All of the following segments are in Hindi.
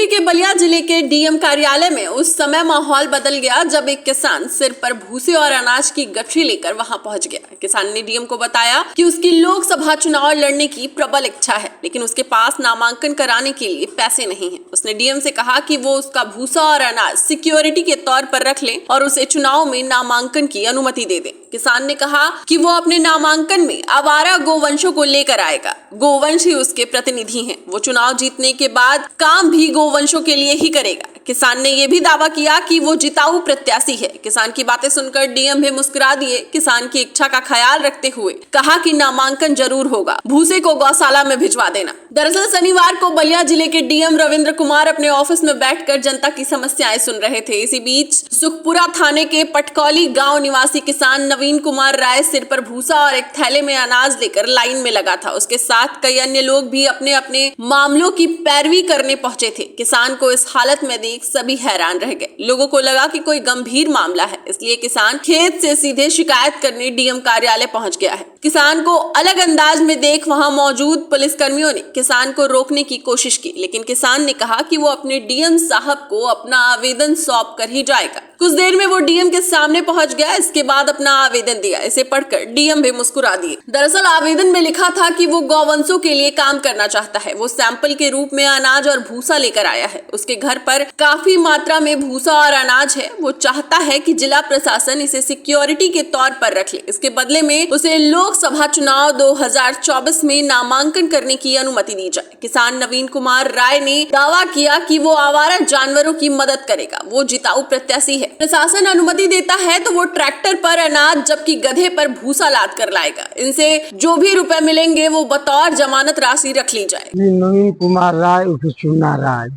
यूपी के बलिया जिले के डीएम कार्यालय में उस समय माहौल बदल गया जब एक किसान सिर पर भूसे और अनाज की गठरी लेकर वहां पहुंच गया। किसान ने डीएम को बताया कि उसकी लोकसभा चुनाव लड़ने की प्रबल इच्छा है, लेकिन उसके पास नामांकन कराने के लिए पैसे नहीं है। उसने डीएम से कहा कि वो उसका भूसा और अनाज सिक्योरिटी के तौर पर रख ले और उसे चुनाव में नामांकन की अनुमति दे दे। किसान ने कहा कि वो अपने नामांकन में आवारा गोवंशों को लेकर आएगा। गोवंश ही उसके प्रतिनिधि हैं। वो चुनाव जीतने के बाद काम भी गोवंशों के लिए ही करेगा। किसान ने यह भी दावा किया कि वो जिताऊ प्रत्याशी है। किसान की बातें सुनकर डीएम भी मुस्कुरा दिए। किसान की इच्छा का ख्याल रखते हुए कहा कि नामांकन जरूर होगा, भूसे को गौशाला में भिजवा देना। दरअसल शनिवार को बलिया जिले के डीएम रविंद्र कुमार अपने ऑफिस में बैठकर जनता की समस्याएं सुन रहे थे। इसी बीच सुखपुरा थाने के पटकौली गाँव निवासी किसान नवीन कुमार राय सिर पर भूसा और एक थैले में अनाज लेकर लाइन में लगा था। उसके साथ कई अन्य लोग भी अपने अपने मामलों की पैरवी करने पहुंचे थे। किसान को इस हालत में देख सभी हैरान रह गए। लोगों को लगा कि कोई गंभीर मामला है, इसलिए किसान खेत से सीधे शिकायत करने डीएम कार्यालय पहुंच गया है। किसान को अलग अंदाज में देख वहां मौजूद पुलिसकर्मियों ने किसान को रोकने की कोशिश की, लेकिन किसान ने कहा कि वो अपने डीएम साहब को अपना आवेदन सौंप कर ही जाएगा। कुछ देर में वो डीएम के सामने पहुंच गया। इसके बाद अपना आवेदन दिया। इसे पढ़कर डीएम भी मुस्कुरा दिए। दरअसल आवेदन में लिखा था कि वो गौवंशों के लिए काम करना चाहता है। वो सैंपल के रूप में अनाज और भूसा लेकर आया है। उसके घर पर काफी मात्रा में भूसा और अनाज है। वो चाहता है कि जिला प्रशासन इसे सिक्योरिटी के तौर पर रख ले। इसके बदले में उसे लोकसभा चुनाव 2024 में नामांकन करने की अनुमति दी जाए। किसान नवीन कुमार राय ने दावा किया कि वो आवारा जानवरों की मदद करेगा। वो जिताऊ प्रत्याशी है। प्रशासन अनुमति देता है तो वो ट्रैक्टर पर अनाज जबकि गधे पर भूसा लाद कर लाएगा। इनसे जो भी रुपए मिलेंगे वो बतौर जमानत राशि रख ली जाए। नवीन कुमार राय उर्फ चुन्ना राय,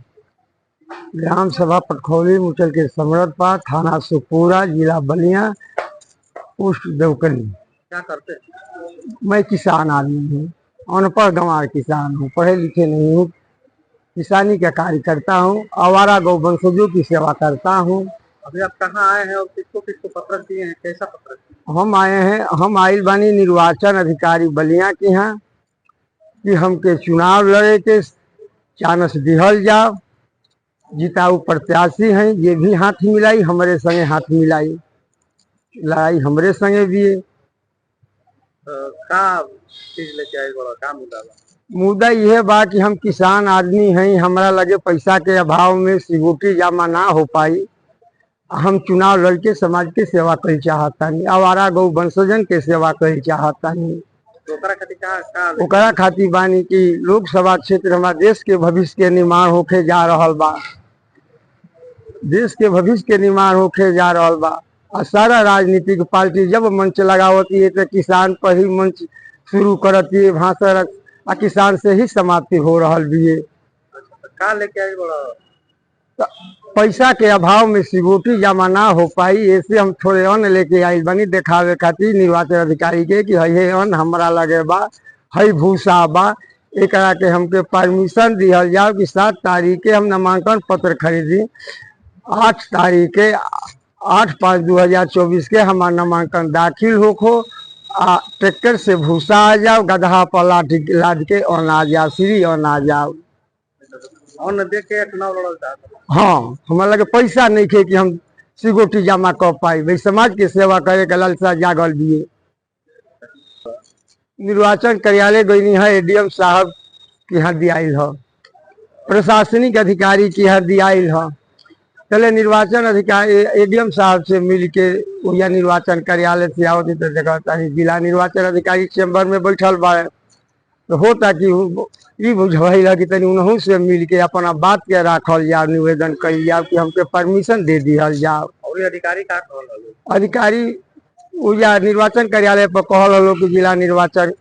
ग्राम सभा पटखौली मुचल के समरतपा, थाना सुखपुरा, जिला बलिया, पोस्ट देवकली। क्या करते हैं? मैं किसान आदमी हूँ, अनपढ़ गंवार किसान हूँ, पढ़े लिखे नहीं हूँ। किसानी का कार्य करता हूँ, आवारा गौवंशजों की सेवा करता हूँ। अभी आप कहाँ आए हैं और किसको किसको पत्र दिए हैं? कैसा पत्र? हम आइल बानी निर्वाचन अधिकारी बलिया के यहाँ कि हमके चुनाव लड़े के चांस दिहल जाओ। जिताऊ प्रत्याशी हैं, ये भी हाथ मिलाई, हमारे संगे हाथ मिलाई, लड़ाई हमरे संगे भी है। का चीज लेके आए बड़ा का मुद्दा यह बा कि हम किसान आदमी हैं, हमारा लगे पैसा के अभाव में सिक्योरिटी जमा ना हो पाई। हम चुनाव लड़के समाज के सेवा कर चाहता नहीं, आवारा गौ वंशजन के सेवा कर चाहता नहीं। ओकरा खातिर बानी कि लोकसभा क्षेत्र हमारा देश के भविष्य के निर्माण होके जा रहल बा। देश के भविष्य के निर्माण होके जा रहल बा। और सारा राजनीतिक पार्टी जब मंच लगावती है तो किसान पर ही मंच शुरू करती है, भाषण आ किसान से ही समाप्ति हो रहल भी है। का लेके आई बड़ा? पैसा के अभाव में सिक्योरिटी जमा ना हो पाई, ऐसे हम थोड़े अन्न लेके आई बनी देखावे खातिर निर्वाचन अधिकारी के कि है अन्न हमारा लगे बा, है भूसा बा, एकरा के हमके परमिशन दिहल जाओ कि 7 तारीख के हम नामांकन पत्र खरीदी। 8 तारीख के 8/5/2024 के हमारा नामांकन दाखिल हो। ट्रैक्टर से भूसा आ जाओ, गधा पर लाद के अना जाओ, श्री अना जाओ। अन्न दे के चुनाव लड़ल चाहता। हाँ, हमारा लगे पैसा नहीं थे कि हम सिक्योरिटी जमा कर पाई। भाई समाज के सेवा करे के लालसा जागल भी। निर्वाचन कार्यालय गई है, एडीएम साहब के यहाँ दियाइल है, प्रशासनिक अधिकारी के यहाँ दियाइल है। चले निर्वाचन अधिकारी एडीएम साहब से मिल के या निर्वाचन कार्यालय से आओ तो देखता है जिला निर्वाचन अधिकारी चैम्बर में बैठल बा, तो होता कि ये बुझल कि तनी उन्हों से मिल के अपना बात के रखल जाओ, निवेदन कल जाओ कि हमके परमिशन दे दिहल जाओ। और अधिकारी का अधिकारी या निर्वाचन कार्यालय पर कहल हलो कि जिला निर्वाचन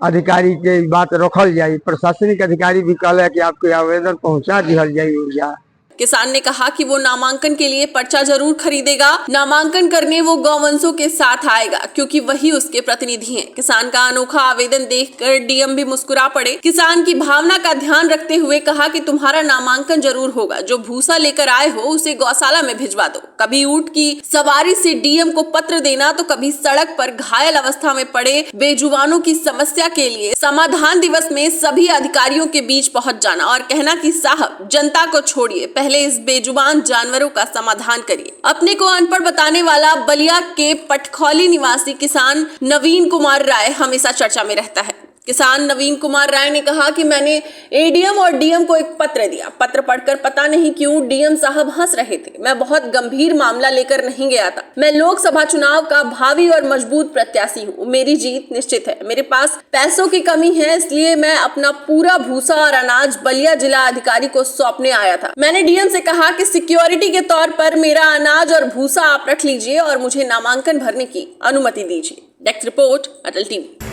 अधिकारी के बात रखल जाये। प्रशासनिक अधिकारी भी कहले कि आपके आवेदन पहुंचा दिहल जाये। किसान ने कहा कि वो नामांकन के लिए पर्चा जरूर खरीदेगा। नामांकन करने वो गौवंशों के साथ आएगा क्योंकि वही उसके प्रतिनिधि हैं। किसान का अनोखा आवेदन देखकर डीएम भी मुस्कुरा पड़े। किसान की भावना का ध्यान रखते हुए कहा कि तुम्हारा नामांकन जरूर होगा। जो भूसा लेकर आए हो उसे गौशाला में भिजवा दो। कभी ऊंट की सवारी से डीएम को पत्र देना तो कभी सड़क पर घायल अवस्था में पड़े बेजुबानों की समस्या के लिए समाधान दिवस में सभी अधिकारियों के बीच पहुंच जाना और कहना कि साहब जनता को छोड़िए, पहले इस बेजुबान जानवरों का समाधान करिए। अपने को अनपढ़ बताने वाला बलिया के पटखौली निवासी किसान नवीन कुमार राय हमेशा चर्चा में रहता है। किसान नवीन कुमार राय ने कहा कि मैंने एडीएम और डीएम को एक पत्र दिया। पत्र पढ़कर पता नहीं क्यों डीएम साहब हंस रहे थे। मैं बहुत गंभीर मामला लेकर नहीं गया था। मैं लोकसभा चुनाव का भावी और मजबूत प्रत्याशी हूँ। मेरी जीत निश्चित है। मेरे पास पैसों की कमी है, इसलिए मैं अपना पूरा भूसा और अनाज बलिया जिला अधिकारी को सौंपने आया था। मैंने डीएम से कहा कि सिक्योरिटी के तौर पर मेरा अनाज और भूसा आप रख लीजिए और मुझे नामांकन भरने की अनुमति दीजिए। डेस्क रिपोर्ट, अटल टीवी।